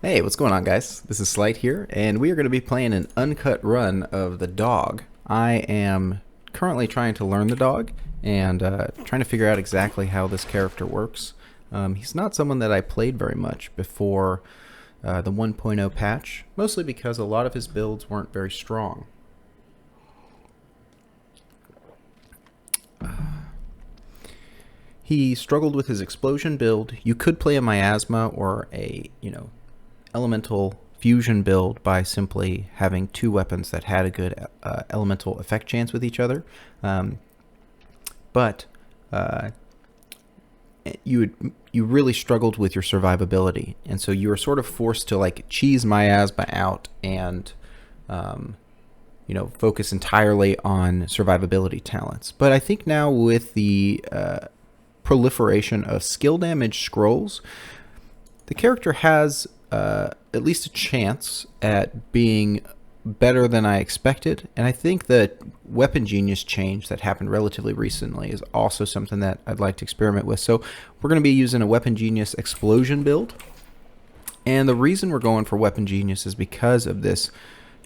Hey, what's going on, guys? This is Slight here, and we are going to be playing an uncut run of the dog. I am currently trying to learn the dog and trying to figure out exactly how this character works. He's not someone that I played very much before the 1.0 patch, mostly because a lot of his builds weren't very strong. He struggled with his explosion build. You could play a miasma or a, elemental fusion build by simply having two weapons that had a good elemental effect chance with each other. But you really struggled with your survivability, and so you were sort of forced to like cheese miasma out and focus entirely on survivability talents. But I think now with the proliferation of skill damage scrolls, the character has at least a chance at being better than I expected. And I think that weapon genius change that happened relatively recently is also something that I'd like to experiment with. So we're going to be using a weapon genius explosion build. And the reason we're going for weapon genius is because of this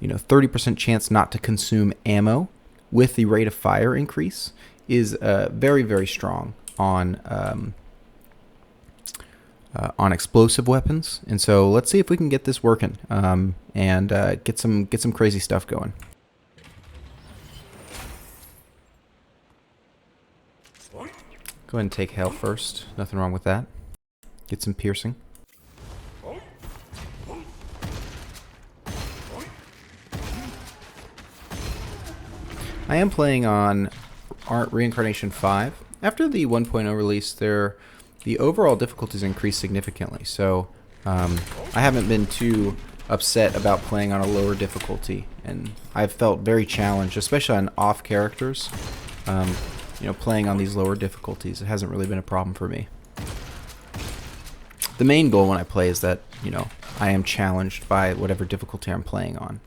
30% chance not to consume ammo with the rate of fire increase is very, very strong on explosive weapons. And so let's see if we can get this working and get some crazy stuff going. Go ahead and take hail first. Nothing wrong with that. Get some piercing. I am playing on Reincarnation 5. After the 1.0 release, the overall difficulties increased significantly, so I haven't been too upset about playing on a lower difficulty, and I've felt very challenged, especially on off characters. Playing on these lower difficulties, it hasn't really been a problem for me. The main goal when I play is that, I am challenged by whatever difficulty I'm playing on.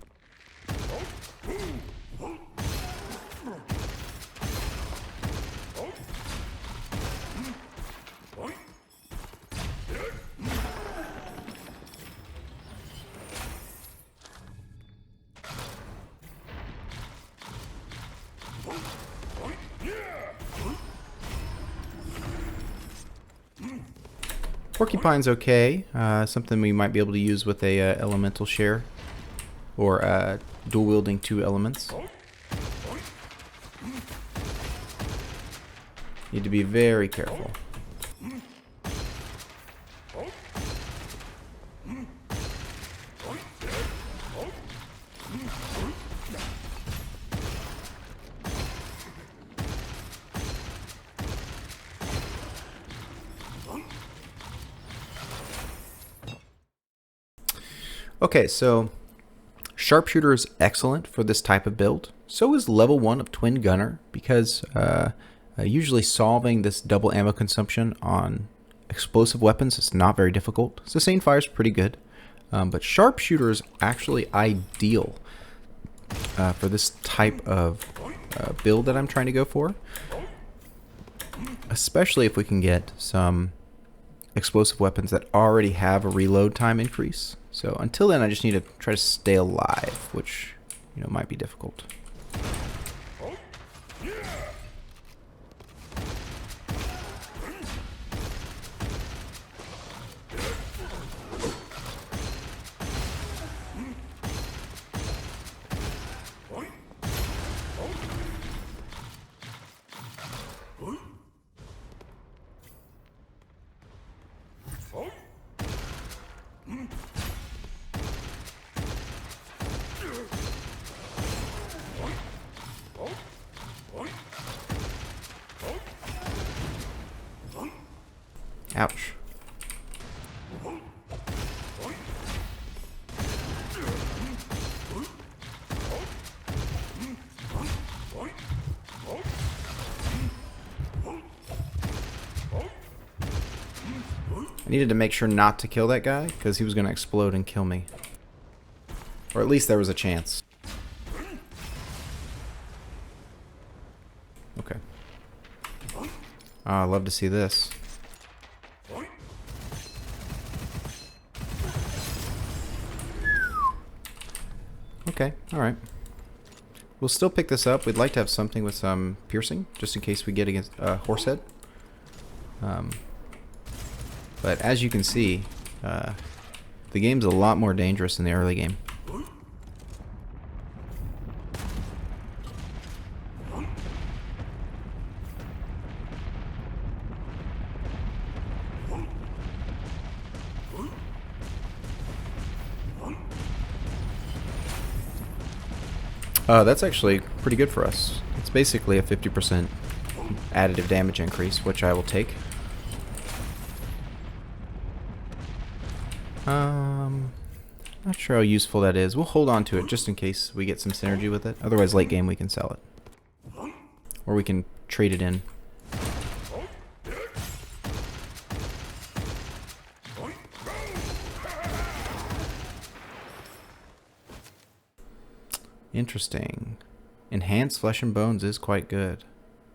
Porcupine's okay, something we might be able to use with a elemental share, or dual wielding two elements. Need to be very careful. Okay, so Sharpshooter is excellent for this type of build. So is level 1 of Twin Gunner, because usually solving this double ammo consumption on explosive weapons is not very difficult. Sustained fire is pretty good, but Sharpshooter is actually ideal for this type of build that I'm trying to go for, especially if we can get some explosive weapons that already have a reload time increase. So until then, I just need to try to stay alive, which, might be difficult. Ouch. I needed to make sure not to kill that guy, because he was going to explode and kill me. Or at least there was a chance. Okay. Oh, I love to see this. Okay, alright. We'll still pick this up. We'd like to have something with some piercing, just in case we get against horse head. But as you can see, the game's a lot more dangerous in the early game. That's actually pretty good for us. It's basically a 50% additive damage increase, which I will take. Not sure how useful that is. We'll hold on to it just in case we get some synergy with it. Otherwise, late game we can sell it. Or we can trade it in. Interesting. Enhanced Flesh and Bones is quite good.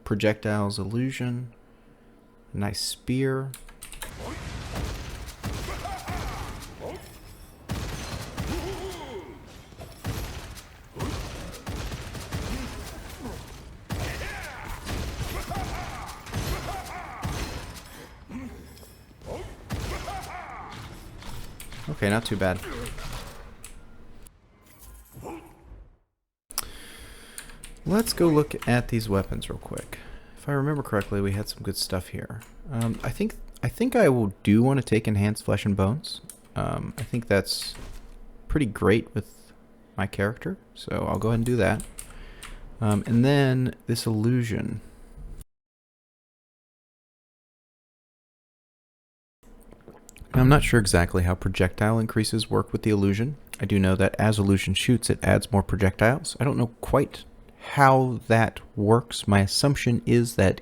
Projectiles Illusion. Nice spear. Okay, not too bad. Let's go look at these weapons real quick. If I remember correctly, we had some good stuff here. I think I will want to take Enhanced Flesh and Bones. I think that's pretty great with my character, so I'll go ahead and do that. And then this Illusion. I'm not sure exactly how projectile increases work with the Illusion. I do know that as Illusion shoots, it adds more projectiles. I don't know quite how that works. My assumption is that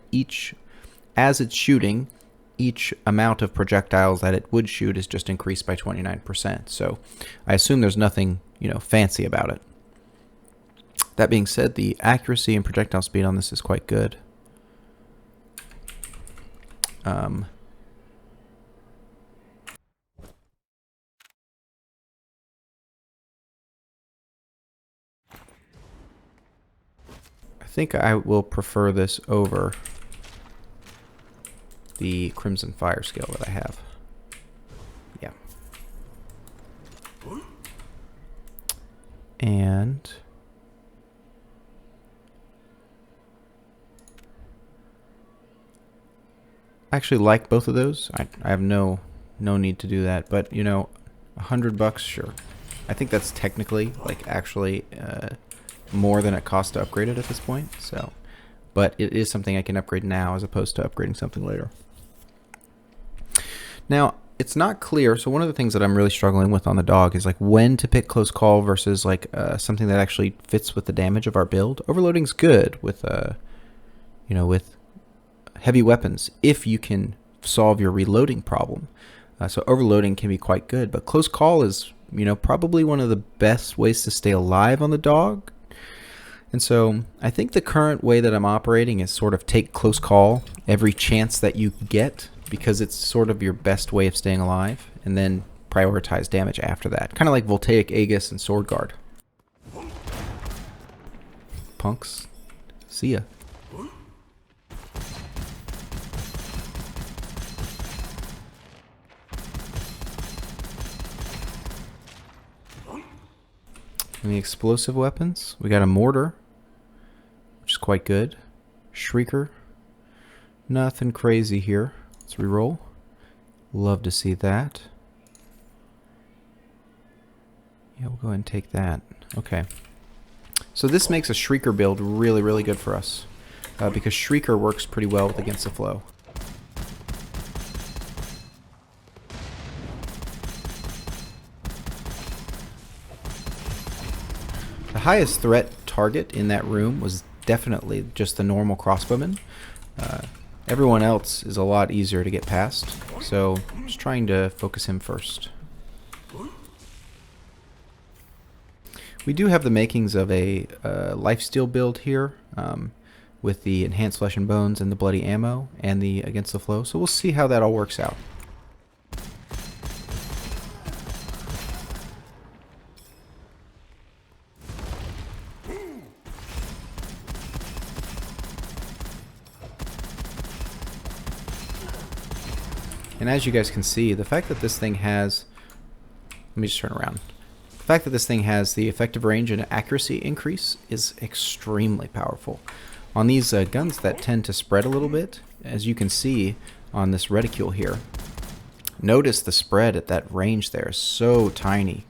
as it's shooting, each amount of projectiles that it would shoot is just increased by 29%. So I assume there's nothing, fancy about it. That being said, the accuracy and projectile speed on this is quite good. I think I will prefer this over the Crimson Fire skill that I have. Yeah. And I actually like both of those. I have no need to do that, but $100, sure. I think that's technically actually more than it costs to upgrade it at this point. So, but it is something I can upgrade now as opposed to upgrading something later. Now, it's not clear. So one of the things that I'm really struggling with on the dog is when to pick close call versus something that actually fits with the damage of our build. Overloading's good with with heavy weapons if you can solve your reloading problem. So overloading can be quite good, but close call is probably one of the best ways to stay alive on the dog. And so I think the current way that I'm operating is sort of take close call every chance that you get, because it's sort of your best way of staying alive, and then prioritize damage after that. Kind of like Voltaic Aegis and Sword Guard. Punks. See ya. And the explosive weapons, we got a mortar, which is quite good. Shrieker, nothing crazy here. Let's reroll. Love to see that. Yeah, we'll go ahead and take that. Okay. So this makes a Shrieker build really, really good for us, because Shrieker works pretty well with Against the Flow. The highest threat target in that room was definitely just the normal crossbowman. Everyone else is a lot easier to get past, so I'm just trying to focus him first. We do have the makings of a lifesteal build here, with the Enhanced Flesh and Bones and the Bloody Ammo and the Against the Flow, so we'll see how that all works out. And as you guys can see, the fact that this thing has... Let me just turn around. The fact that this thing has the effective range and accuracy increase is extremely powerful. On these guns that tend to spread a little bit, as you can see on this reticule here, notice the spread at that range there is so tiny.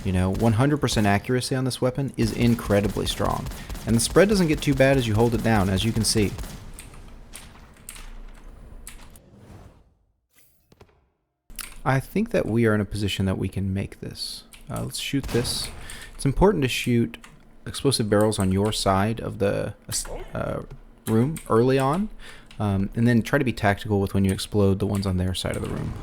You know, 100% accuracy on this weapon is incredibly strong. And the spread doesn't get too bad as you hold it down, as you can see. I think that we are in a position that we can make this. Let's shoot this. It's important to shoot explosive barrels on your side of the room early on, and then try to be tactical with when you explode the ones on their side of the room.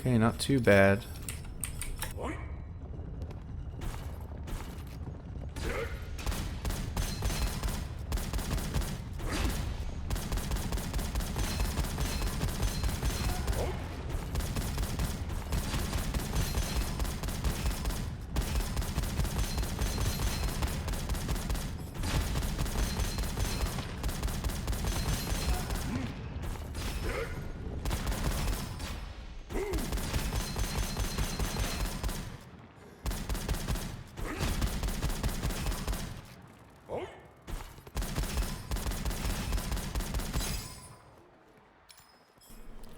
Okay, not too bad.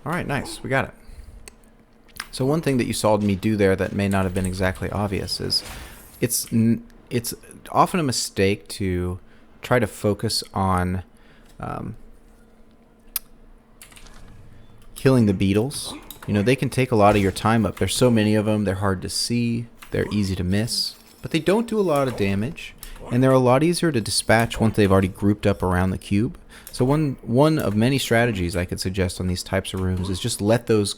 Alright, nice. We got it. So one thing that you saw me do there that may not have been exactly obvious is it's often a mistake to try to focus on killing the beetles. You know, they can take a lot of your time up. There's so many of them, they're hard to see, they're easy to miss, but they don't do a lot of damage, and they're a lot easier to dispatch once they've already grouped up around the cube. So one of many strategies I could suggest on these types of rooms is just let those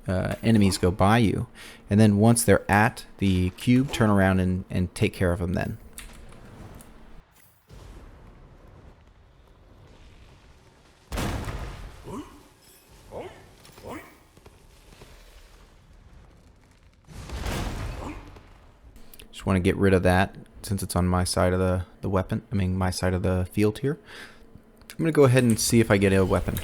enemies go by you, and then once they're at the cube, turn around and take care of them then. Just want to get rid of that since it's on my side of the weapon, my side of the field here. I'm going to go ahead and see if I get a weapon.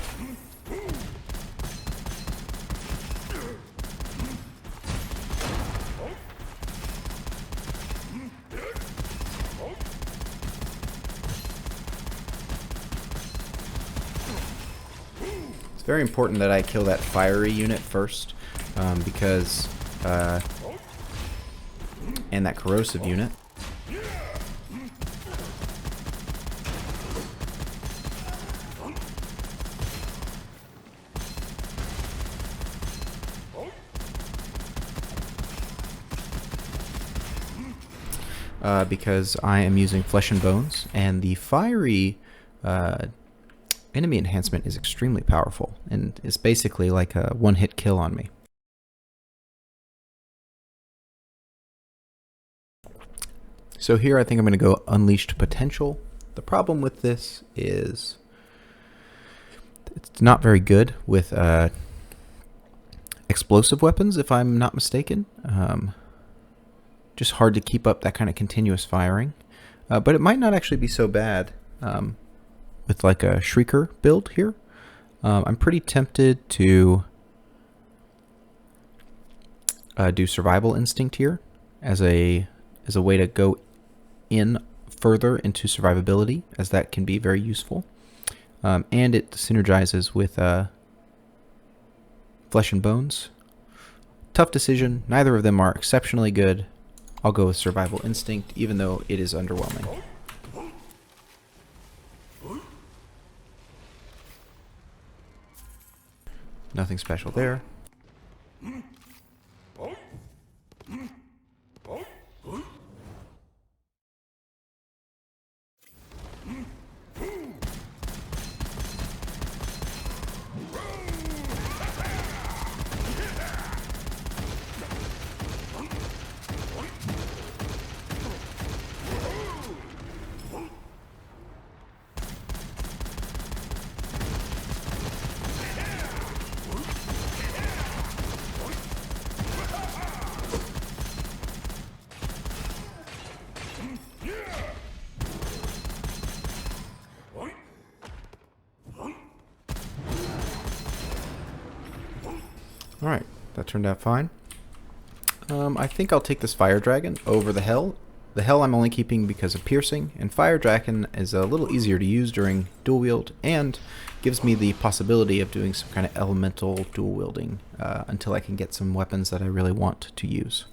It's very important that I kill that fiery unit first, because and that corrosive unit. Because I am using flesh and bones, and the fiery enemy enhancement is extremely powerful, and it's basically like a one-hit kill on me. So here I think I'm going to go Unleashed Potential. The problem with this is it's not very good with explosive weapons, if I'm not mistaken. Just hard to keep up that kind of continuous firing. But it might not actually be so bad with like a Shrieker build here. I'm pretty tempted to do Survival Instinct here as a way to go in further into survivability, as that can be very useful. And it synergizes with Flesh and Bones. Tough decision. Neither of them are exceptionally good. I'll go with Survival Instinct, even though it is underwhelming. Nothing special there. That turned out fine. I think I'll take this Fire Dragon over the Hell. The Hell I'm only keeping because of piercing, and Fire Dragon is a little easier to use during dual wield and gives me the possibility of doing some kind of elemental dual wielding until I can get some weapons that I really want to use.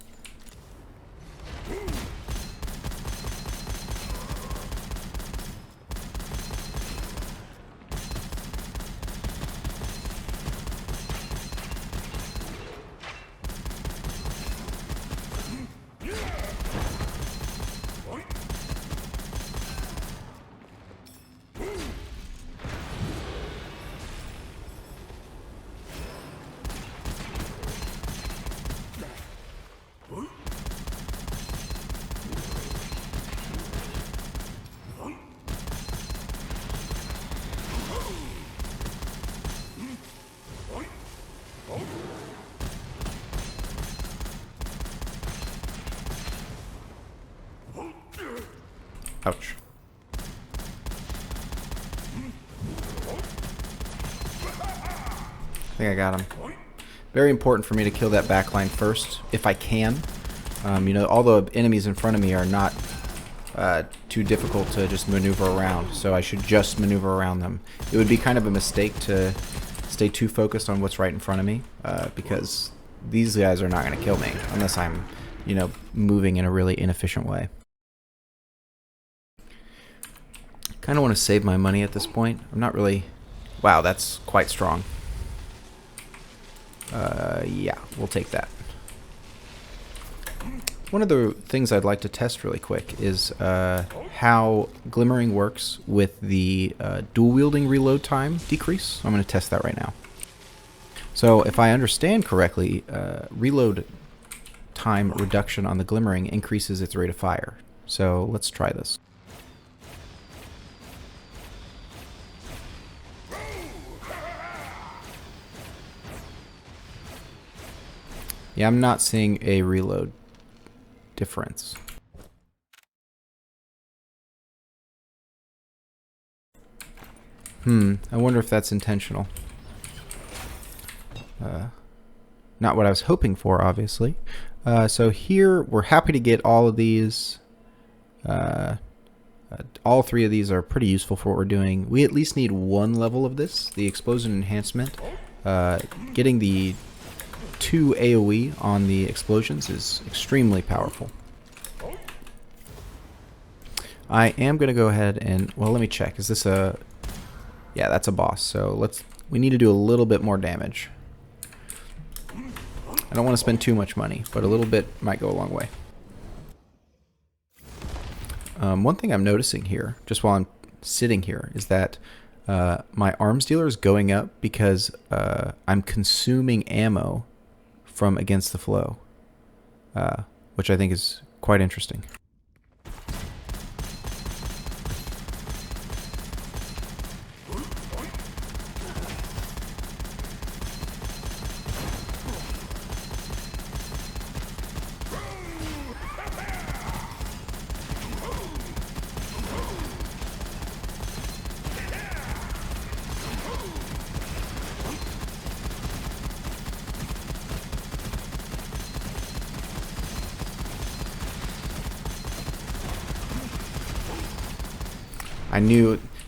Ouch. I think I got him. Very important for me to kill that backline first, if I can. You know, all the enemies in front of me are not too difficult to just maneuver around, so I should just maneuver around them. It would be kind of a mistake to stay too focused on what's right in front of me, because these guys are not going to kill me unless I'm, you know, moving in a really inefficient way. Kind of want to save my money at this point. I'm not really... Wow, that's quite strong. Yeah, we'll take that. One of the things I'd like to test really quick is how Glimmering works with the dual wielding reload time decrease. I'm going to test that right now. So if I understand correctly, reload time reduction on the Glimmering increases its rate of fire. So let's try this. Yeah, I'm not seeing a reload difference. I wonder if that's intentional. Not what I was hoping for, obviously. So here, we're happy to get all of these. All three of these are pretty useful for what we're doing. We at least need one level of this, the Explosion Enhancement. Getting the 2 AoE on the explosions is extremely powerful. I am going to go ahead and, well, let me check. Is this a... Yeah, that's a boss. So we need to do a little bit more damage. I don't want to spend too much money, but a little bit might go a long way. One thing I'm noticing here, just while I'm sitting here, is that my arms dealer is going up because I'm consuming ammo from Against the Flow, which I think is quite interesting.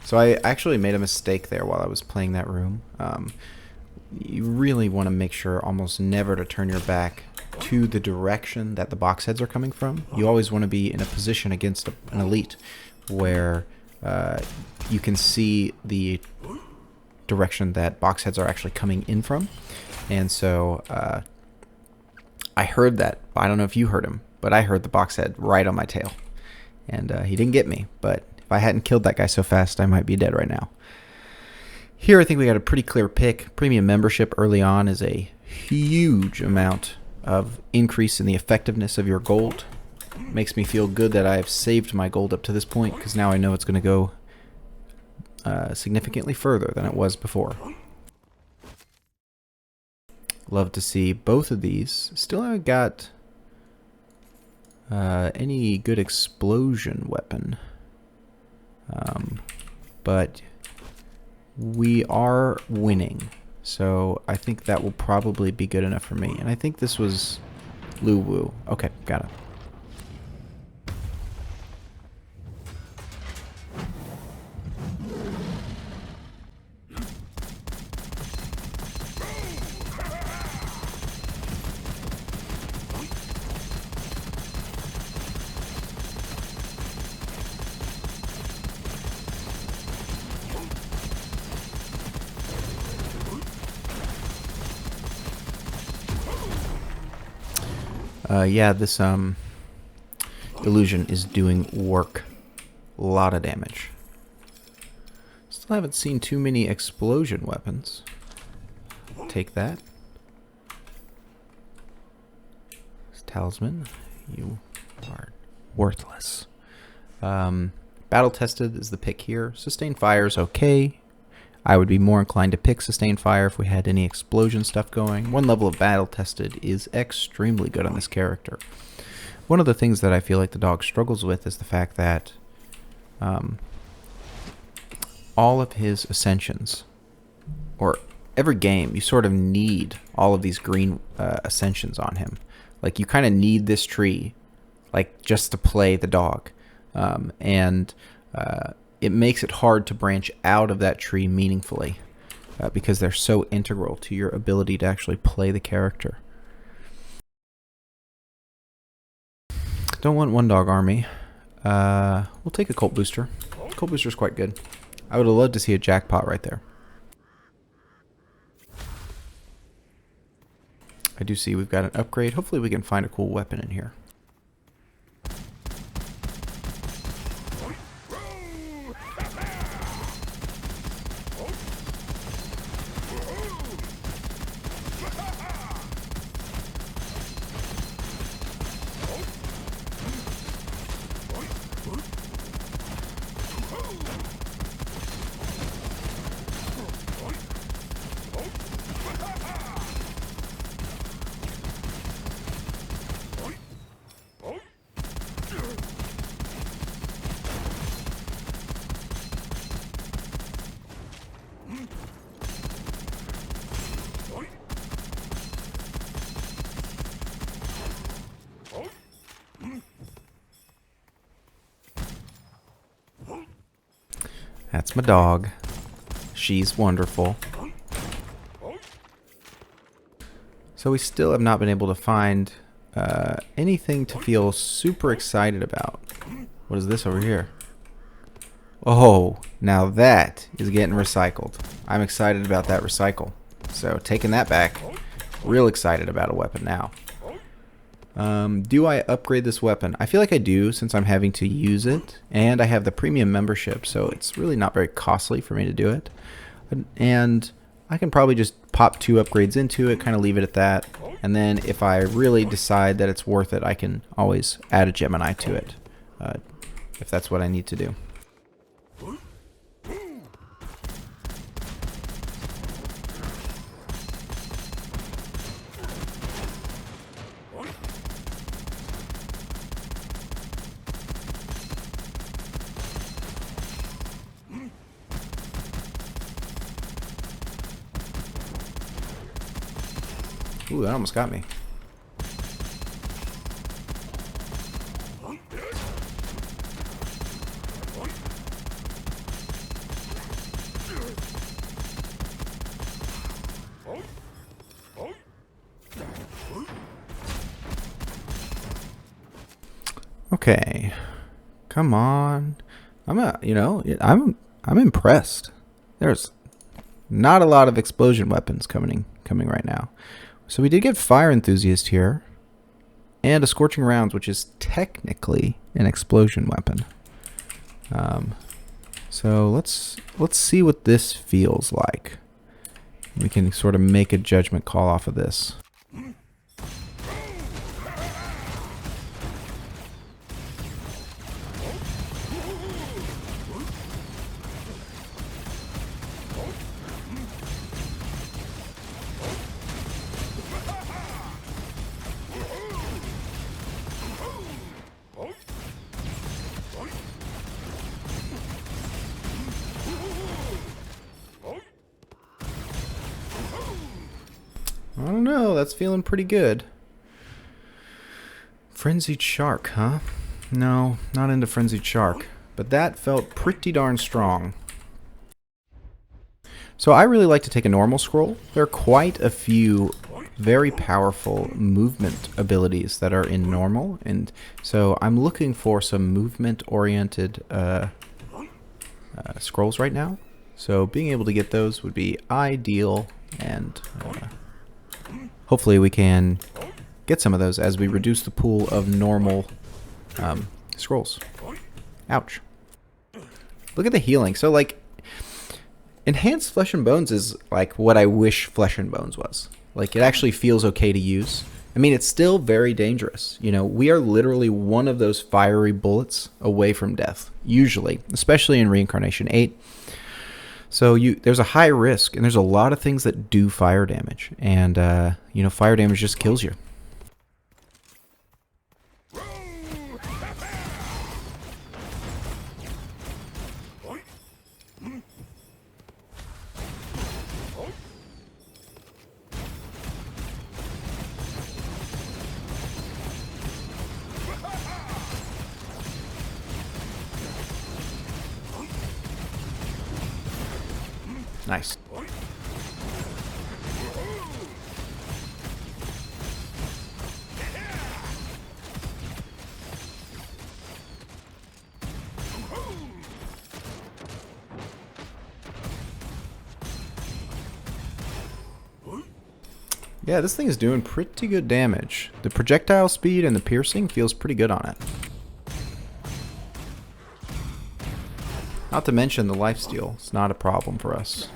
So I actually made a mistake there while I was playing that room. You really want to make sure almost never to turn your back to the direction that the box heads are coming from. You always want to be in a position against an elite where you can see the direction that box heads are actually coming in from. And so I heard that. I don't know if you heard him, but I heard the box head right on my tail. And he didn't get me, but if I hadn't killed that guy so fast, I might be dead right now. Here, I think we got a pretty clear pick. Premium membership early on is a huge amount of increase in the effectiveness of your gold. Makes me feel good that I've saved my gold up to this point, because now I know it's going to go significantly further than it was before. Love to see both of these. Still haven't got any good explosion weapon. But we are winning. So I think that will probably be good enough for me. And I think this was Lu Wu. Okay, got it. Yeah, this illusion is doing work. A lot of damage. Still haven't seen too many explosion weapons. Take that. Talisman, you are worthless. Battle tested is the pick here. Sustained fire is okay. I would be more inclined to pick sustained fire if we had any explosion stuff going. One level of battle tested is extremely good on this character. One of the things that I feel like the dog struggles with is the fact that all of his ascensions, or every game, you sort of need all of these green ascensions on him. Like, you kind of need this tree, like, just to play the dog. It makes it hard to branch out of that tree meaningfully because they're so integral to your ability to actually play the character. Don't want one dog army. We'll take a Cult Booster. Cult Booster is quite good. I would have loved to see a jackpot right there. I do see we've got an upgrade. Hopefully we can find a cool weapon in here. That's my dog. She's wonderful. So we still have not been able to find anything to feel super excited about. What is this over here? Oh, now that is getting recycled. I'm excited about that recycle. So taking that back, real excited about a weapon now. Do I upgrade this weapon? I feel like I do, since I'm having to use it, and I have the premium membership, so it's really not very costly for me to do it. And I can probably just pop 2 upgrades into it, kind of leave it at that, and then if I really decide that it's worth it, I can always add a Gemini to it, if that's what I need to do. Ooh, that almost got me. Okay, come on. I'm impressed. There's not a lot of explosion weapons coming right now. So we did get Fire Enthusiast here, and a Scorching Rounds, which is technically an explosion weapon. So let's see what this feels like. We can sort of make a judgment call off of this. don't know. That's feeling pretty good. Frenzied Shark, huh? No, not into Frenzied Shark. But that felt pretty darn strong. So I really like to take a normal scroll. There are quite a few very powerful movement abilities that are in normal, and so I'm looking for some movement-oriented scrolls right now. So being able to get those would be ideal, and hopefully we can get some of those as we reduce the pool of normal scrolls. Ouch. Look at the healing. So like, Enhanced Flesh and Bones is like what I wish Flesh and Bones was. Like, it actually feels okay to use. I mean, it's still very dangerous. You know, we are literally one of those fiery bullets away from death, usually, especially in Reincarnation 8. So there's a high risk, and there's a lot of things that do fire damage. And, you know, fire damage just kills you. Nice. Yeah, this thing is doing pretty good damage. The projectile speed and the piercing feels pretty good on it. Not to mention the lifesteal. It's not a problem for us.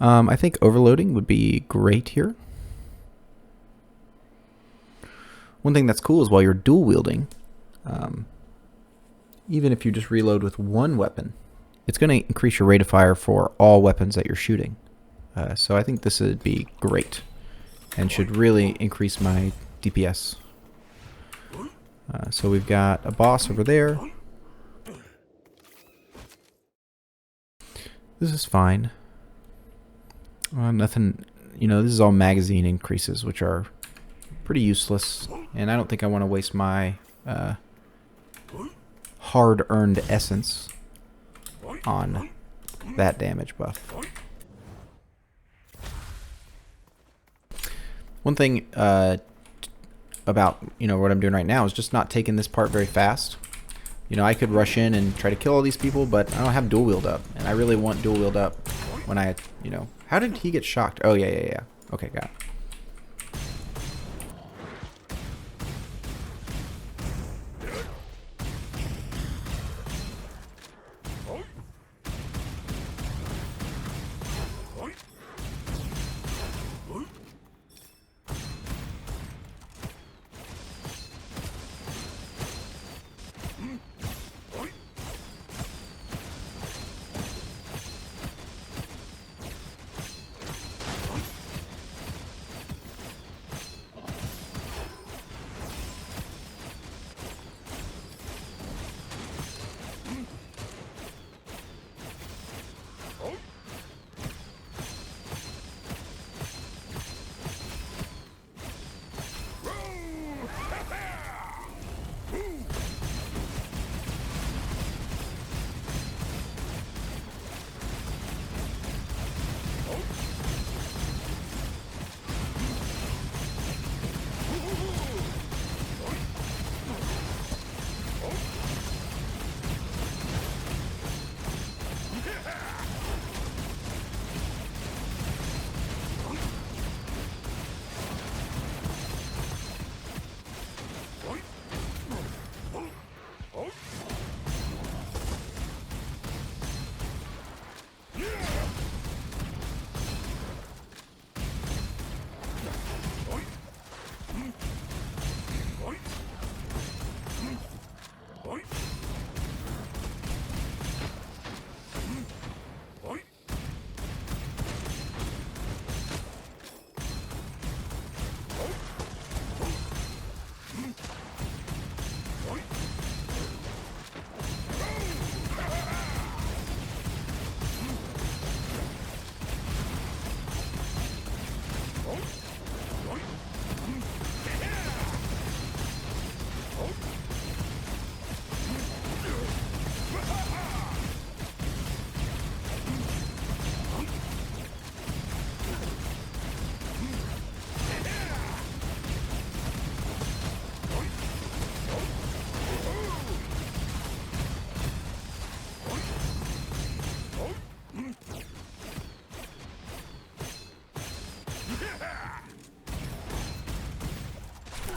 I think overloading would be great here. One thing that's cool is while you're dual wielding, even if you just reload with one weapon, it's going to increase your rate of fire for all weapons that you're shooting. So I think this would be great and should really increase my DPS. So we've got a boss over there. This is fine. Nothing, you know, this is all magazine increases, which are pretty useless, and I don't think I want to waste my hard-earned essence on that damage buff. One thing about, you know, what I'm doing right now is just not taking this part very fast. You know, I could rush in and try to kill all these people, but I don't have dual wield up, and I really want dual wield up when I, you know... How did he get shocked? Oh, yeah. Okay, got it.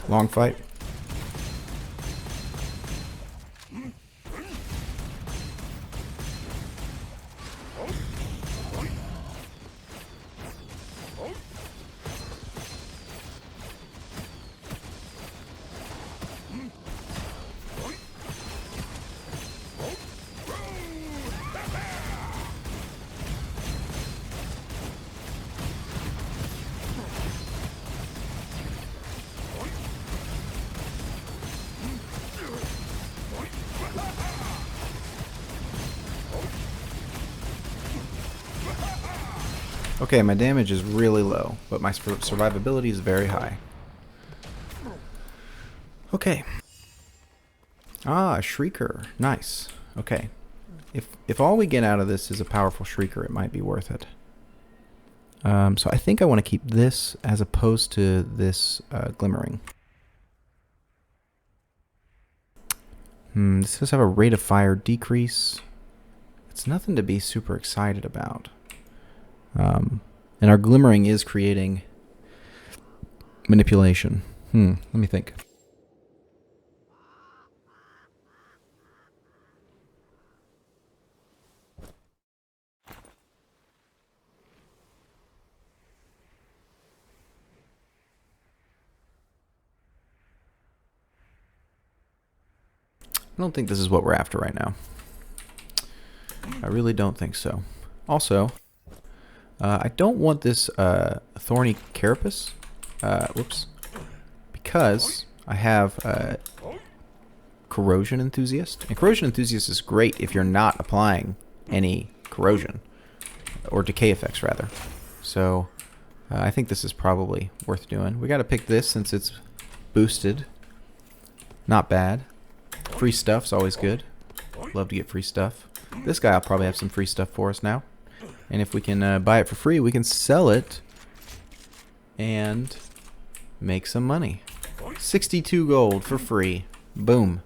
Long fight. Okay, my damage is really low, but my survivability is very high. Okay. Ah, a Shrieker. Nice. Okay. If all we get out of this is a powerful Shrieker, it might be worth it. So I think I want to keep this as opposed to this Glimmering. This does have a rate of fire decrease. It's nothing to be super excited about. And our Glimmering is creating manipulation. Let me think. I don't think this is what we're after right now. I really don't think so. Also, I don't want this Thorny Carapace. Whoops. Because I have Corrosion Enthusiast. And Corrosion Enthusiast is great if you're not applying any corrosion. Or decay effects, rather. So, I think this is probably worth doing. We gotta pick this since it's boosted. Not bad. Free stuff's always good. Love to get free stuff. This guy will probably have some free stuff for us now. And if we can buy it for free, we can sell it and make some money. 62 gold for free. Boom.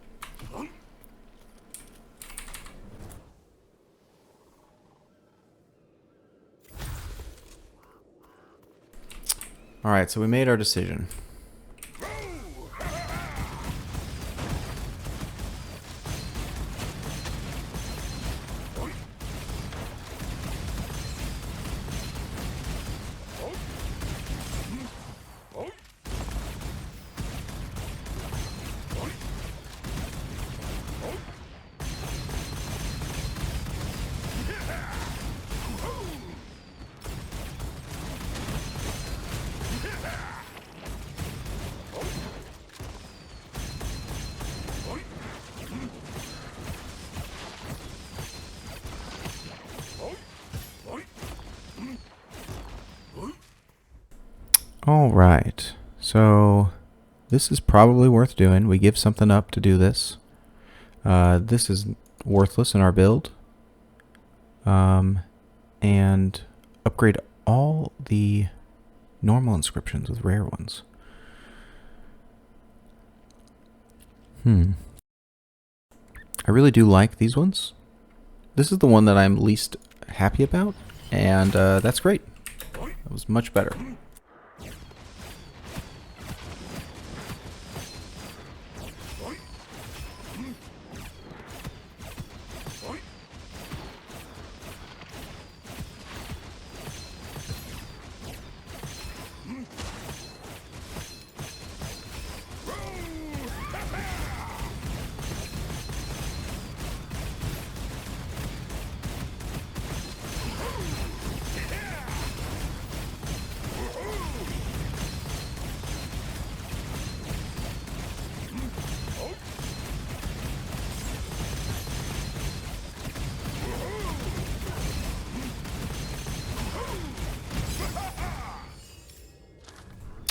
Alright, so we made our decision. Alright, so this is probably worth doing. We give something up to do this. This is worthless in our build. And upgrade all the normal inscriptions with rare ones. I really do like these ones. This is the one that I'm least happy about, and that's great. That was much better.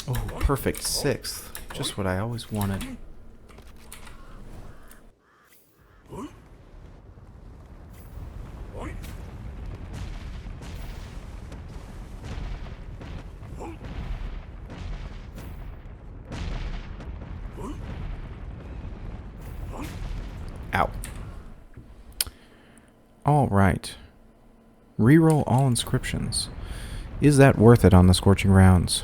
Oh, perfect sixth. Just what I always wanted. Ow. All right. Reroll all inscriptions. Is that worth it on the Scorching Rounds?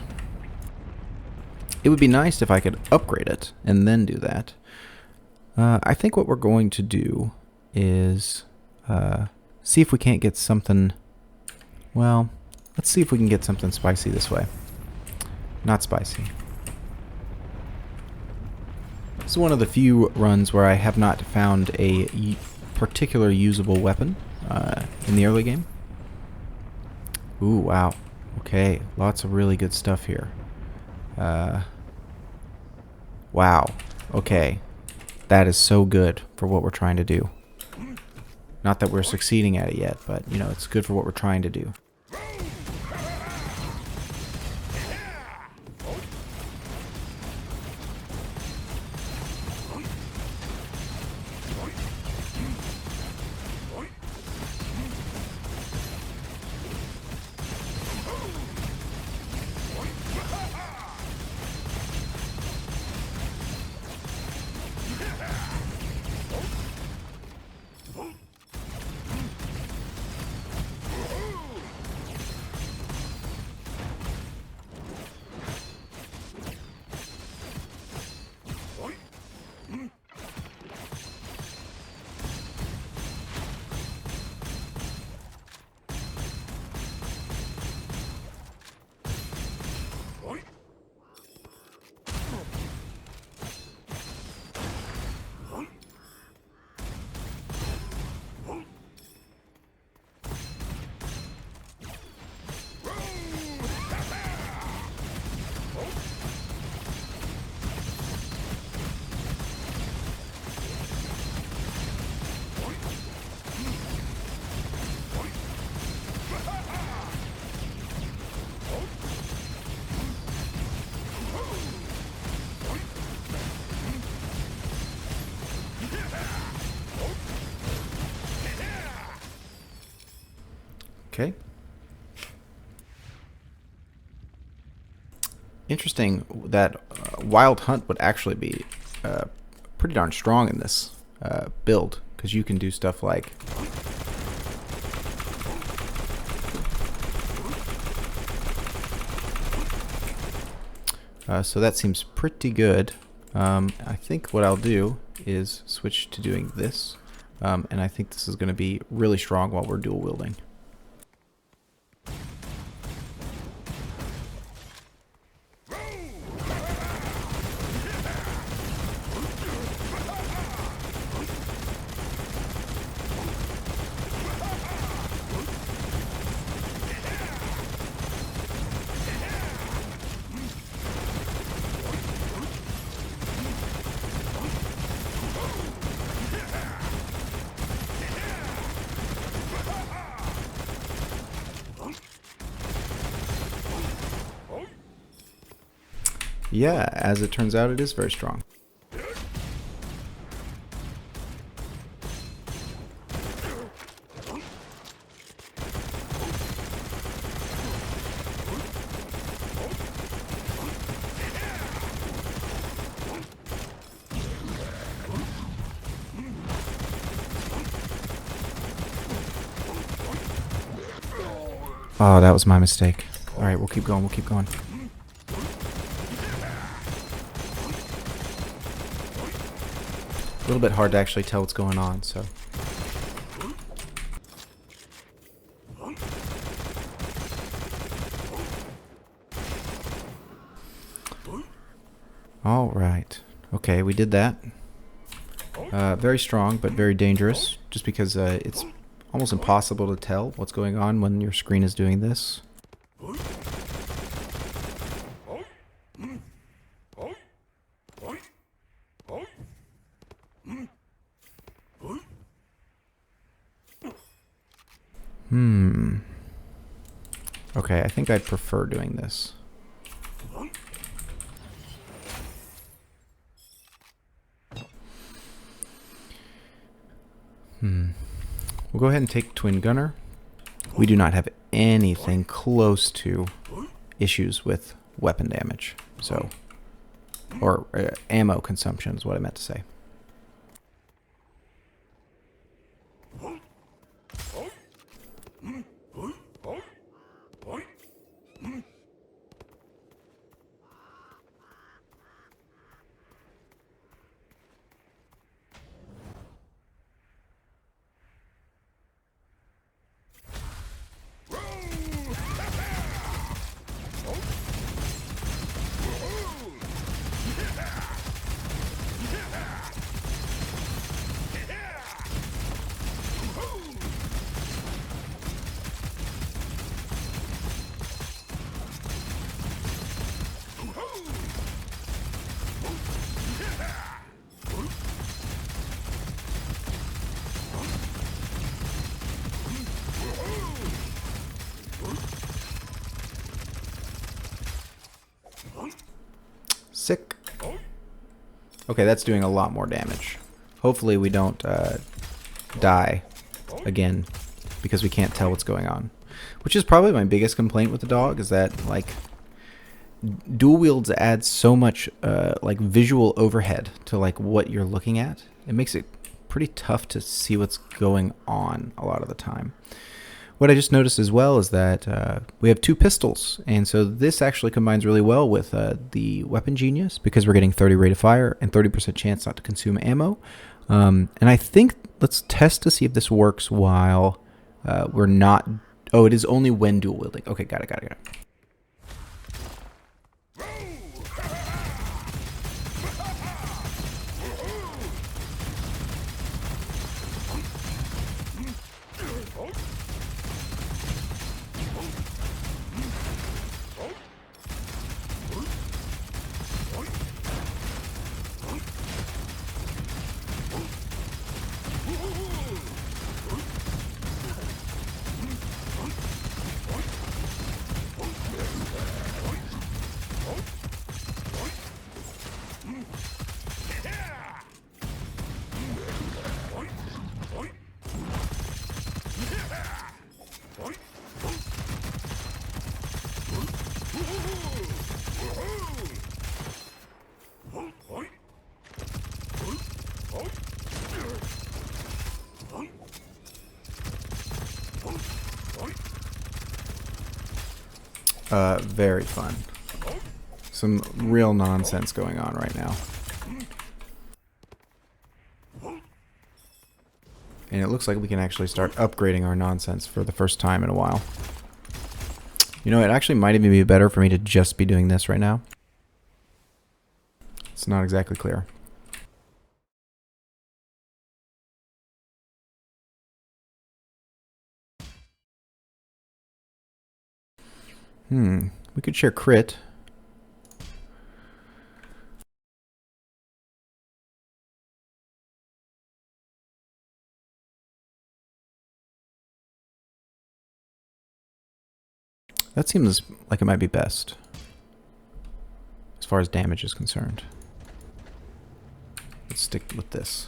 It would be nice if I could upgrade it and then do that. I think what we're going to do is see if we can't get something... Well, let's see if we can get something spicy this way. Not spicy. This is one of the few runs where I have not found a particular usable weapon in the early game. Ooh, wow. Okay, lots of really good stuff here. Wow. Okay. That is so good for what we're trying to do. Not that we're succeeding at it yet, but, you know, it's good for what we're trying to do. Okay. Interesting that Wild Hunt would actually be pretty darn strong in this build, because you can do stuff like... so that seems pretty good. I think what I'll do is switch to doing this, and I think this is going to be really strong while we're dual wielding. Yeah, as it turns out, it is very strong. Oh, that was my mistake. Alright, we'll keep going, we'll keep going. A little bit hard to actually tell what's going on, so... Alright. Okay, we did that. Very strong, but very dangerous, just because it's almost impossible to tell what's going on when your screen is doing this. Okay, I think I'd prefer doing this. We'll go ahead and take Twin Gunner. We do not have anything close to issues with weapon damage, so... or ammo consumption is what I meant to say. Sick. Okay, that's doing a lot more damage. Hopefully we don't die again because we can't tell what's going on. Which is probably my biggest complaint with the dog, is that, like, dual wields add so much like visual overhead to like what you're looking at. It makes it pretty tough to see what's going on a lot of the time. What I just noticed as well is that we have 2 pistols, and so this actually combines really well with the Weapon Genius, because we're getting 30 rate of fire and 30% chance not to consume ammo. And I think, let's test to see if this works while we're not... Oh, it is only when dual wielding. Okay, got it. Very fun. Some real nonsense going on right now. And it looks like we can actually start upgrading our nonsense for the first time in a while. You know, it actually might even be better for me to just be doing this right now. It's not exactly clear. We could share crit. That seems like it might be best, as far as damage is concerned. Let's stick with this.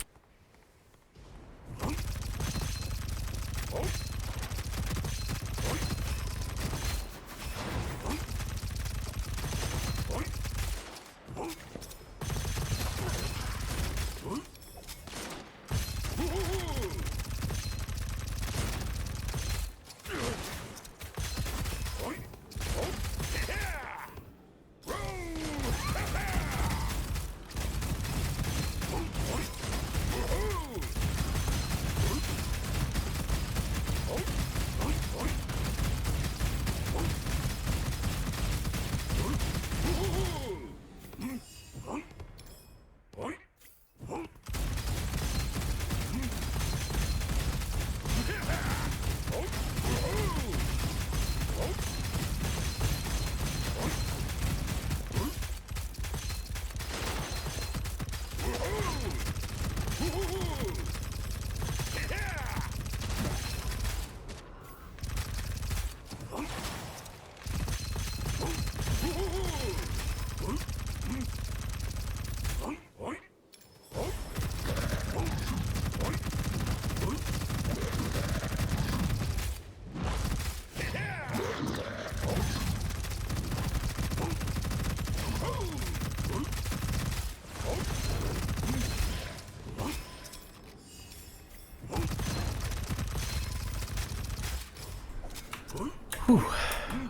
Whew.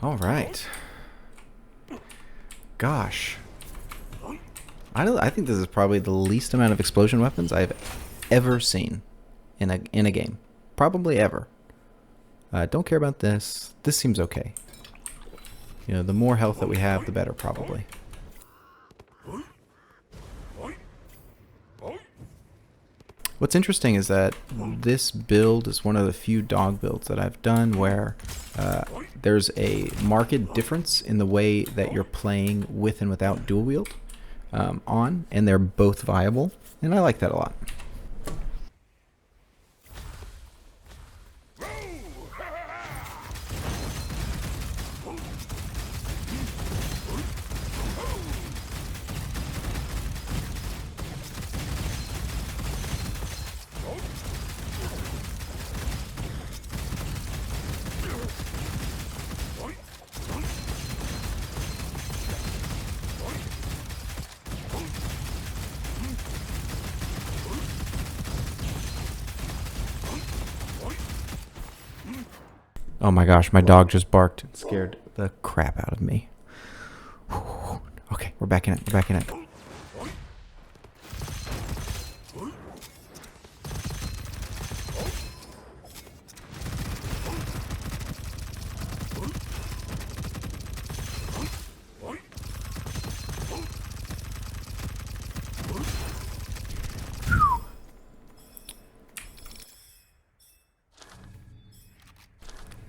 All right. Gosh. I think this is probably the least amount of explosion weapons I've ever seen in a game. Probably ever. Don't care about this. This seems okay. You know, the more health that we have, the better, probably. What's interesting is that this build is one of the few dog builds that I've done where there's a marked difference in the way that you're playing with and without dual wield on, and they're both viable, and I like that a lot. Oh my gosh, my dog just barked and scared the crap out of me. Okay, we're back in it. We're back in it.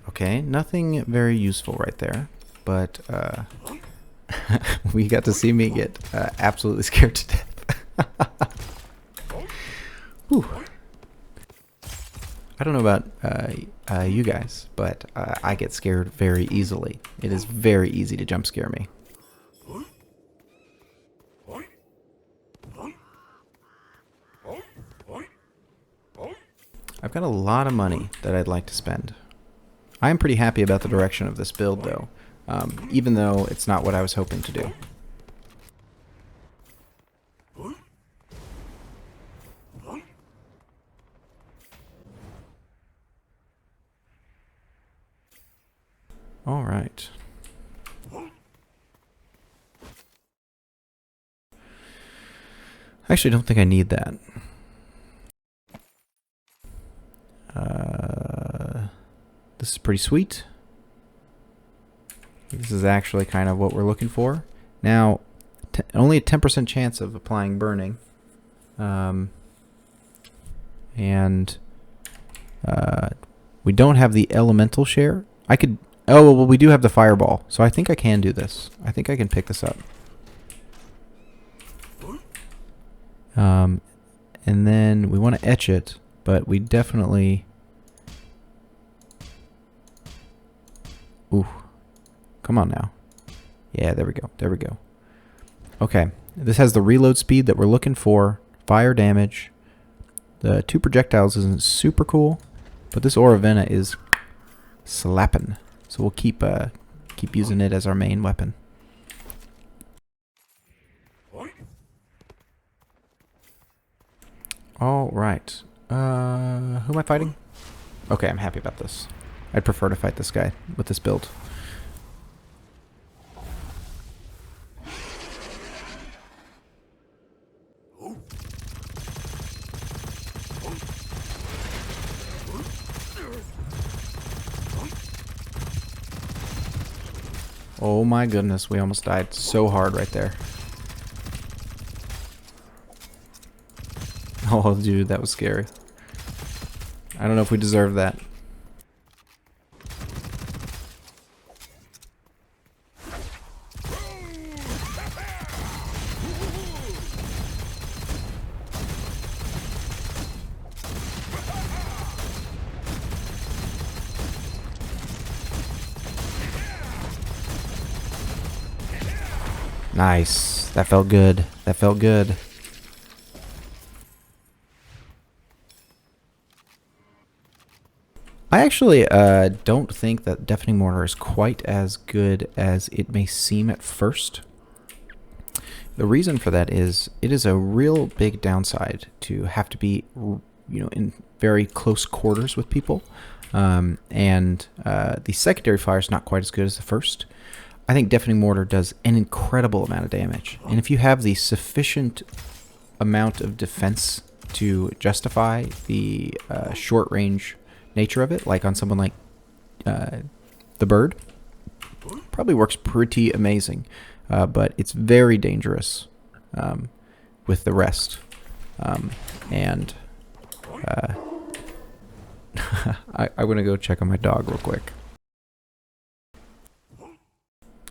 Okay, nothing very useful right there, but we got to see me get absolutely scared to death. Whew. I don't know about you guys, but I get scared very easily. It is very easy to jump scare me. I've got a lot of money that I'd like to spend. I am pretty happy about the direction of this build, though, even though it's not what I was hoping to do. All right. I actually don't think I need that. This is pretty sweet. This is actually kind of what we're looking for. Now, only a 10% chance of applying burning. We don't have the elemental share. I could... Oh, well, we do have the fireball, so I think I can do this. I think I can pick this up. And then we want to etch it, but we definitely... Ooh. Come on now. Yeah, there we go. There we go. Okay. This has the reload speed that we're looking for. Fire damage. The 2 projectiles isn't super cool, but this Auravena is slapping. So we'll keep using it as our main weapon. All right. Who am I fighting? Okay, I'm happy about this. I'd prefer to fight this guy with this build. Oh my goodness, we almost died so hard right there. Oh dude, that was scary. I don't know if we deserve that. Nice. That felt good. That felt good. I actually don't think that Deafening Mortar is quite as good as it may seem at first. The reason for that is it is a real big downside to have to be, in very close quarters with people. The secondary fire is not quite as good as the first. I think Deafening Mortar does an incredible amount of damage. And if you have the sufficient amount of defense to justify the short range nature of it, like on someone like the bird, probably works pretty amazing. But it's very dangerous with the rest. I'm going to go check on my dog real quick.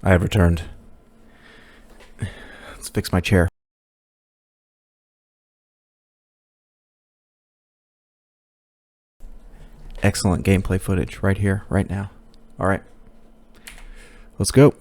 I have returned. Let's fix my chair. Excellent gameplay footage right here, right now. All right. Let's go.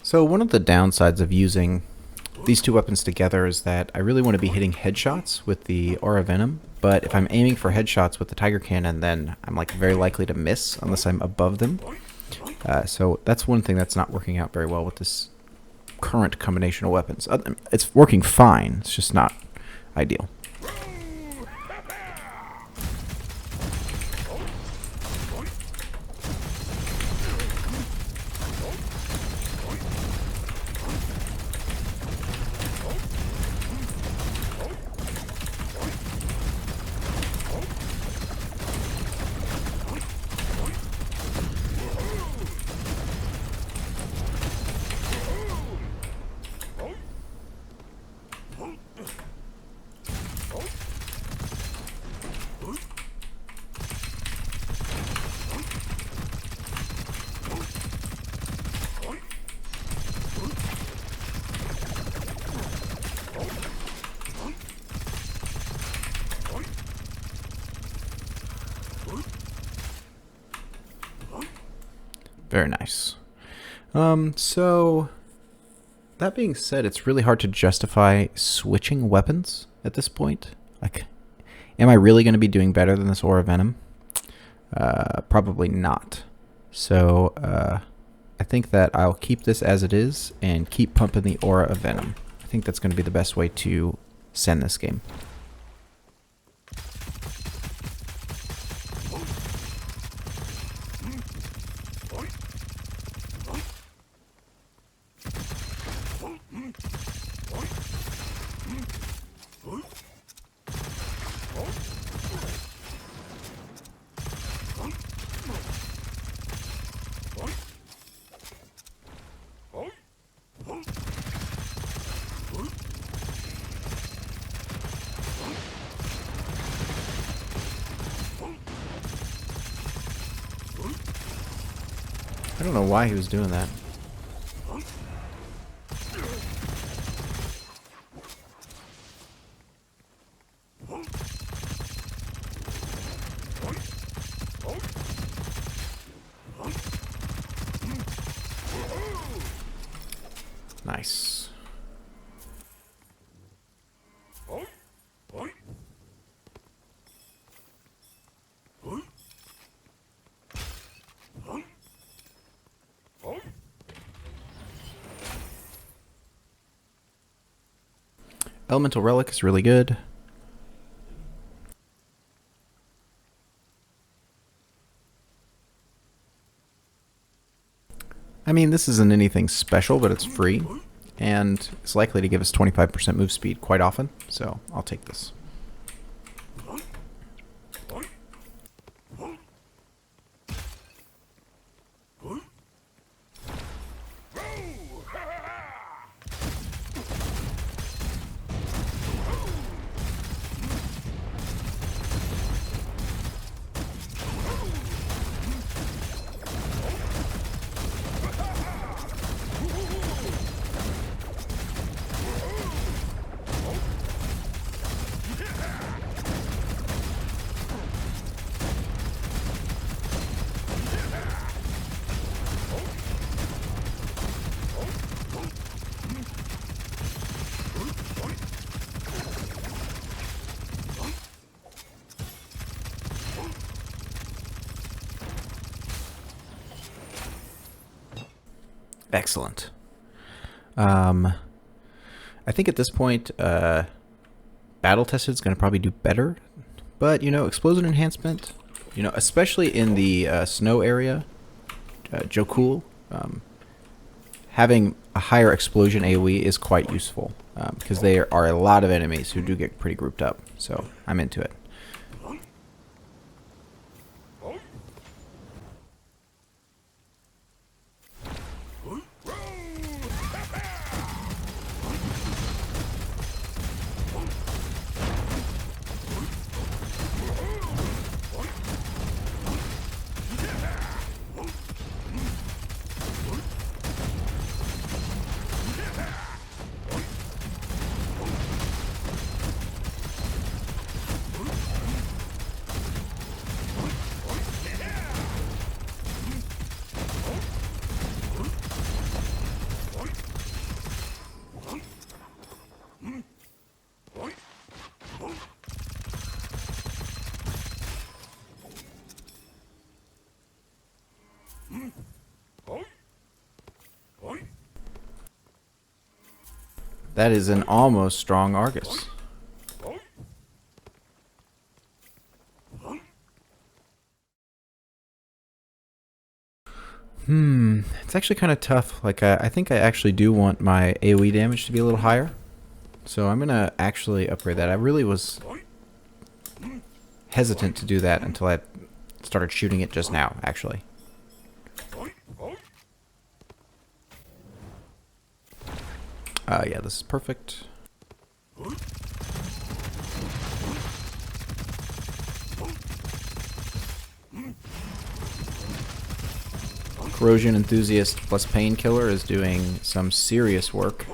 So one of the downsides of using these two weapons together is that I really want to be hitting headshots with the Aura Venom, but if I'm aiming for headshots with the Tiger Cannon, then I'm like very likely to miss unless I'm above them. So that's one thing that's not working out very well with this current combination of weapons. It's working fine, it's just not ideal. Very nice. So that being said, it's really hard to justify switching weapons at this point. Like, am I really going to be doing better than this Aura Venom? Probably not. So I think that I'll keep this as it is and keep pumping the Aura of Venom. I think that's going to be the best way to send this game. I don't know why he was doing that. Nice. Elemental Relic is really good. I mean, this isn't anything special, but it's free, and it's likely to give us 25% move speed quite often, so I'll take this. Excellent. I think at this point, Battle Tested is going to probably do better, but you know, Explosion Enhancement, you know, especially in the snow area, Jokul, having a higher explosion AoE is quite useful because there are a lot of enemies who do get pretty grouped up. So I'm into it. That is an almost strong Argus. It's actually kind of tough. Like, I think I actually do want my AoE damage to be a little higher. So I'm going to actually upgrade that. I really was hesitant to do that until I started shooting it just now, actually. Yeah, this is perfect. Corrosion Enthusiast plus Painkiller is doing some serious work.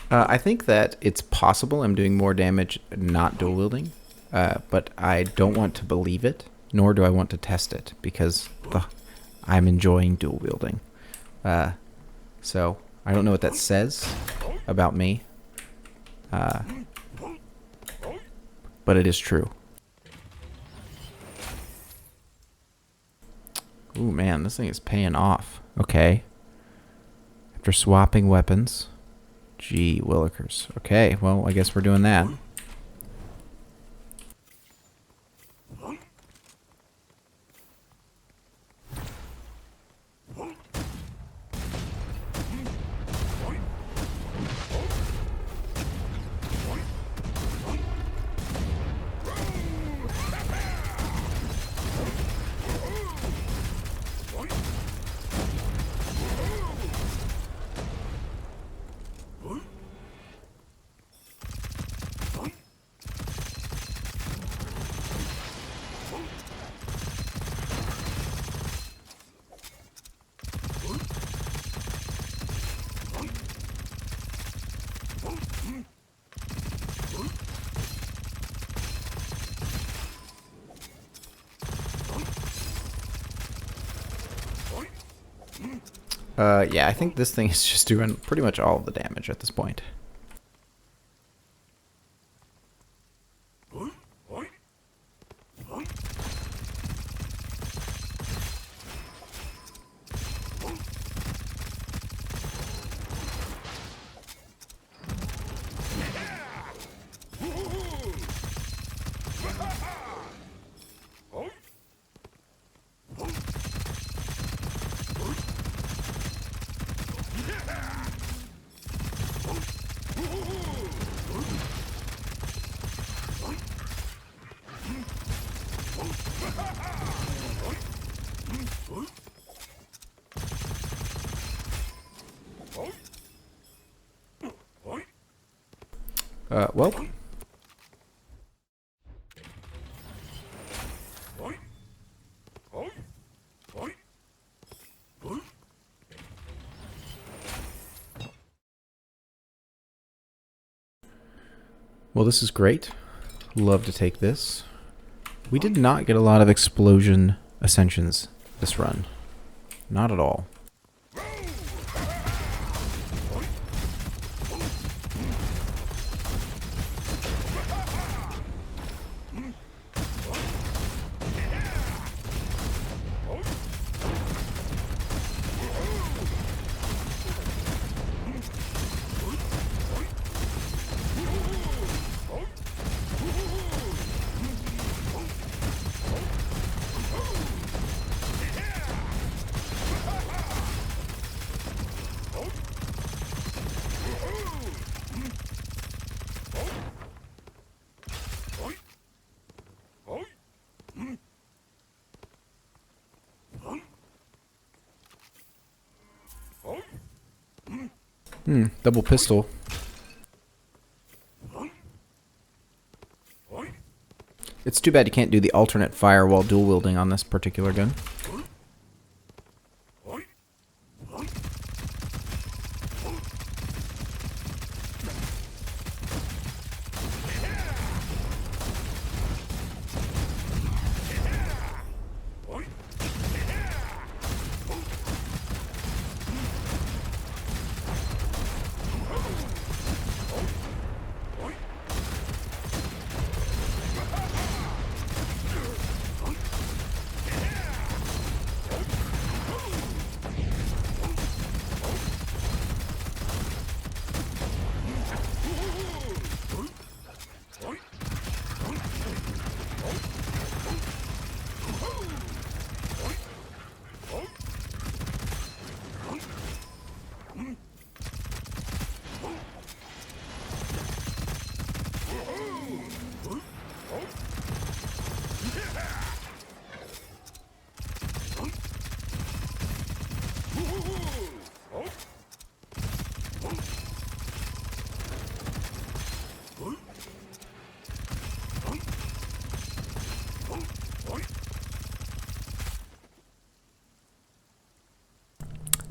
I think that it's possible I'm doing more damage not dual wielding, but I don't want to believe it, nor do I want to test it, because I'm enjoying dual wielding. So I don't know what that says about me, but it is true. Ooh, man, this thing is paying off. Okay. After swapping weapons... Gee, Willikers. Okay, well, I guess we're doing that. Yeah, I think this thing is just doing pretty much all of the damage at this point. Well. Well, this is great. Love to take this. We did not get a lot of explosion ascensions this run. Not at all. Double pistol. It's too bad you can't do the alternate fire while dual wielding on this particular gun.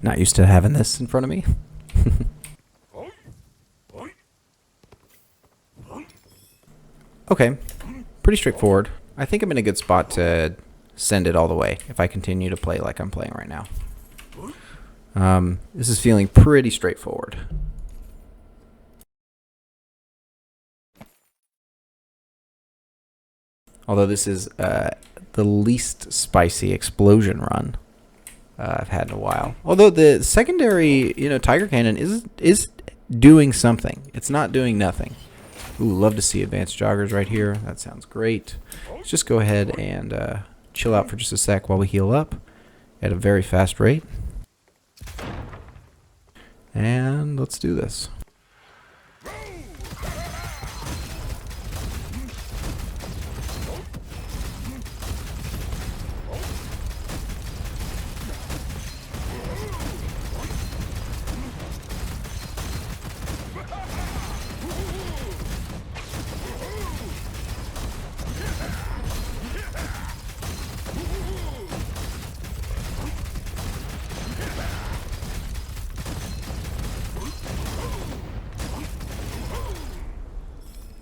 Not used to having this in front of me. Okay, pretty straightforward. I think I'm in a good spot to send it all the way if I continue to play like I'm playing right now. This is feeling pretty straightforward. Although this is the least spicy explosion run I've had in a while. Although the secondary, Tiger Cannon is doing something. It's not doing nothing. Ooh, love to see advanced joggers right here. That sounds great. Let's just go ahead and chill out for just a sec while we heal up at a very fast rate. And let's do this.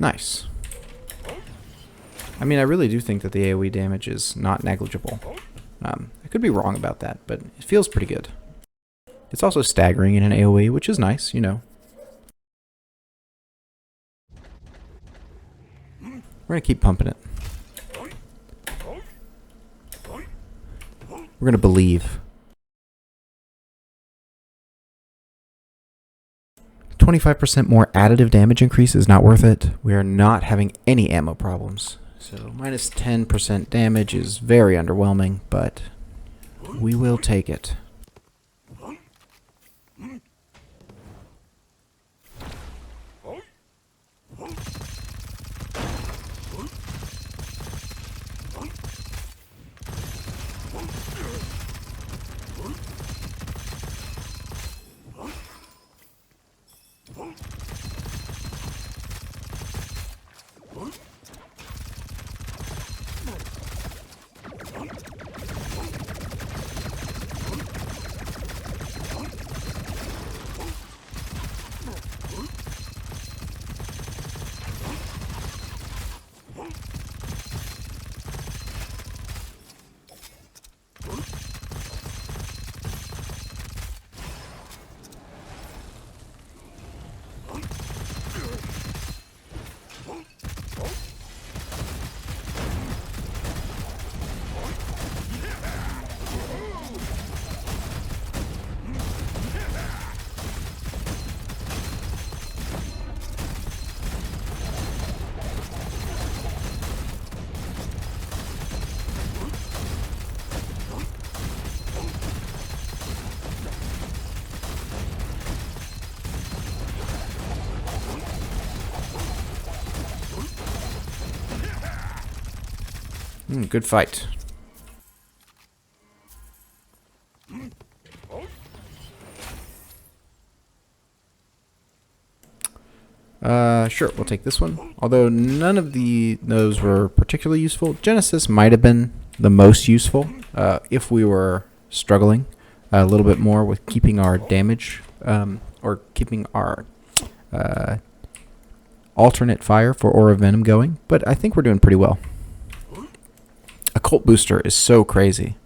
Nice. I mean, I really do think that the AoE damage is not negligible. I could be wrong about that, but it feels pretty good. It's also staggering in an AoE, which is nice, We're going to keep pumping it. We're going to believe. 25% more additive damage increase is not worth it. We are not having any ammo problems. So minus 10% damage is very underwhelming, but we will take it. Good fight. Sure, we'll take this one. Although none of those were particularly useful. Genesis might have been the most useful if we were struggling a little bit more with keeping our damage or keeping our alternate fire for Aura Venom going. But I think we're doing pretty well. Occult Booster is so crazy.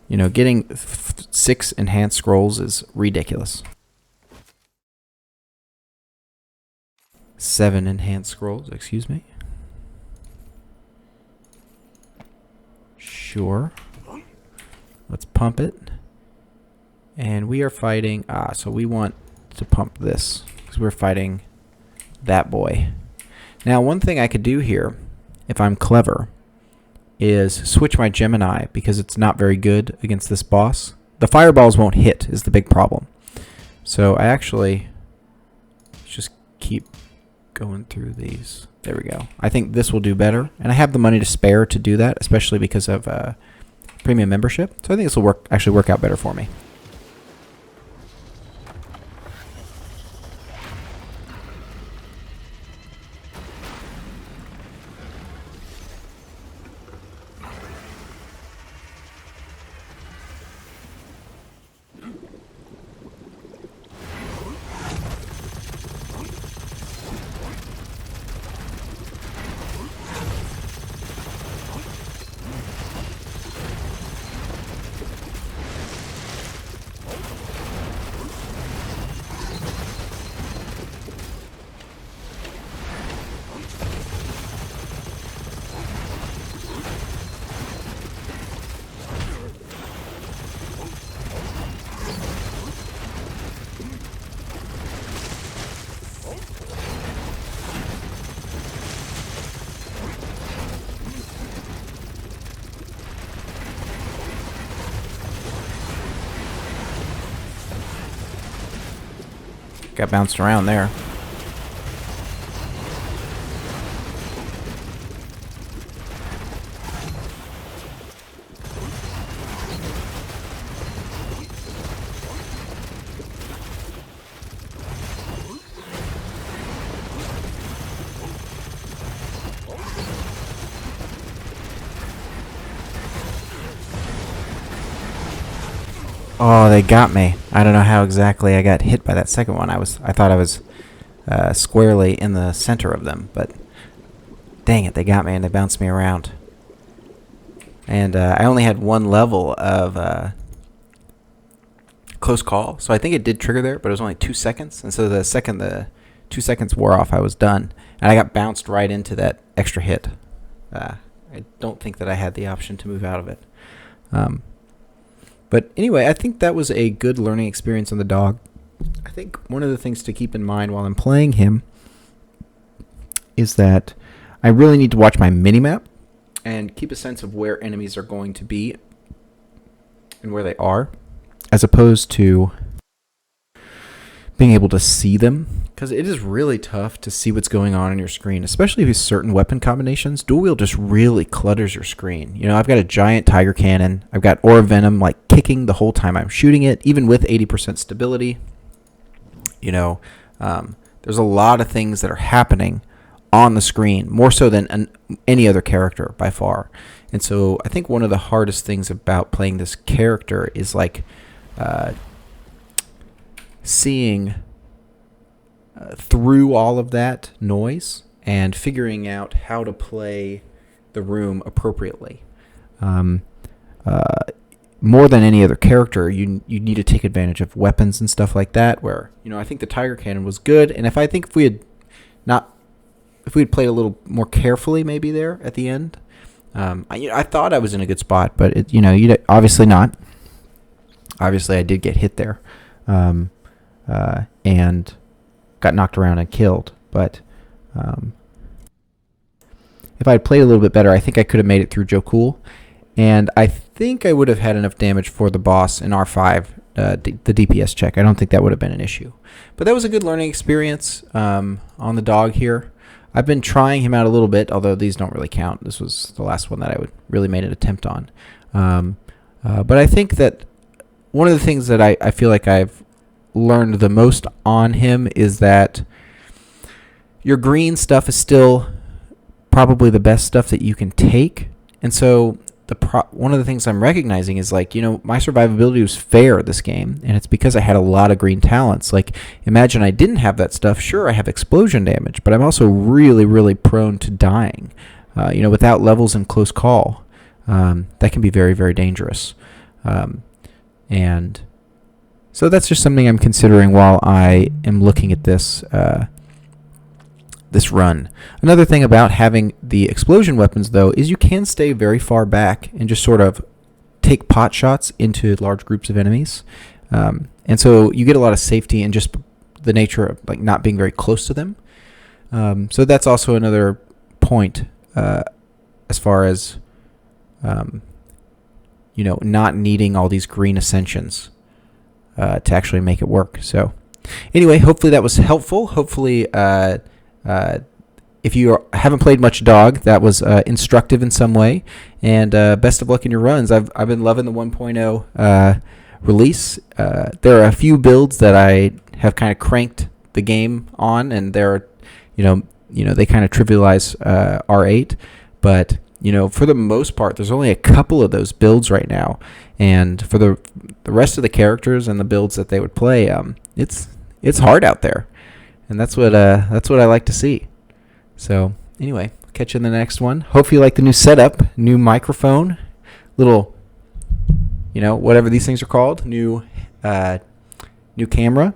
You know, getting 6 enhanced scrolls is ridiculous. 7 enhanced scrolls, excuse me. Sure. Let's pump it. And we are fighting... so we want to pump this, because we're fighting that boy. Now, one thing I could do here, if I'm clever, is switch my Gemini, because it's not very good against this boss. The fireballs won't hit, is the big problem. So I actually just keep going through these. There we go. I think this will do better, and I have the money to spare to do that, especially because of premium membership. So I think this will actually work out better for me. Got bounced around there. Oh, they got me. I don't know how exactly I got hit by that second one. I thought I was squarely in the center of them, but dang it, they got me and they bounced me around. And I only had one level of close call, so I think it did trigger there, but it was only 2 seconds. And so the second the 2 seconds wore off, I was done, and I got bounced right into that extra hit. I don't think that I had the option to move out of it. But anyway, I think that was a good learning experience on the dog. I think one of the things to keep in mind while I'm playing him is that I really need to watch my minimap and keep a sense of where enemies are going to be and where they are, as opposed to being able to see them. Because it is really tough to see what's going on your screen, especially with certain weapon combinations. Dual wield just really clutters your screen. You know, I've got a giant tiger cannon. I've got Aura Venom like kicking the whole time I'm shooting it, even with 80% stability. You know, there's a lot of things that are happening on the screen, more so than any other character by far. And so I think one of the hardest things about playing this character is like seeing through all of that noise and figuring out how to play the room appropriately. More than any other character, you need to take advantage of weapons and stuff like that, where, you know, I think the Tiger Cannon was good, and if we had played a little more carefully maybe there at the end, I thought I was in a good spot, but you obviously not. Obviously I did get hit there. And got knocked around and killed. But if I had played a little bit better, I think I could have made it through Joe Cool. And I think I would have had enough damage for the boss in R5, the DPS check. I don't think that would have been an issue. But that was a good learning experience on the dog here. I've been trying him out a little bit, although these don't really count. This was the last one that I really made an attempt on. But I think that one of the things that I feel like I've learned the most on him is that your green stuff is still probably the best stuff that you can take. And so one of the things I'm recognizing is, like, my survivability was fair this game, and it's because I had a lot of green talents. Like, imagine I didn't have that stuff. Sure, I have explosion damage, but I'm also really, really prone to dying. Without levels in close call, that can be very, very dangerous. And so that's just something I'm considering while I am looking at this run. Another thing about having the explosion weapons, though, is you can stay very far back and just sort of take pot shots into large groups of enemies. And so you get a lot of safety in just the nature of, like, not being very close to them. So that's also another point as far as not needing all these green ascensions to actually make it work. So anyway, hopefully that was helpful. Hopefully if you haven't played much Dog, that was instructive in some way. And best of luck in your runs. I've been loving the 1.0 release. There are a few builds that I have kind of cranked the game on, and they're they kind of trivialize R8, but for the most part, there's only a couple of those builds right now, and for the rest of the characters and the builds that they would play, it's hard out there, and that's what I like to see. So anyway, catch you in the next one. Hope you like the new setup, new microphone, little whatever these things are called, new camera,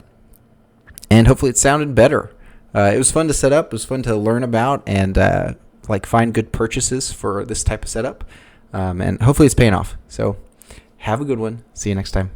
and hopefully it sounded better. It was fun to set up. It was fun to learn about and find good purchases for this type of setup. And hopefully it's paying off. So have a good one. See you next time.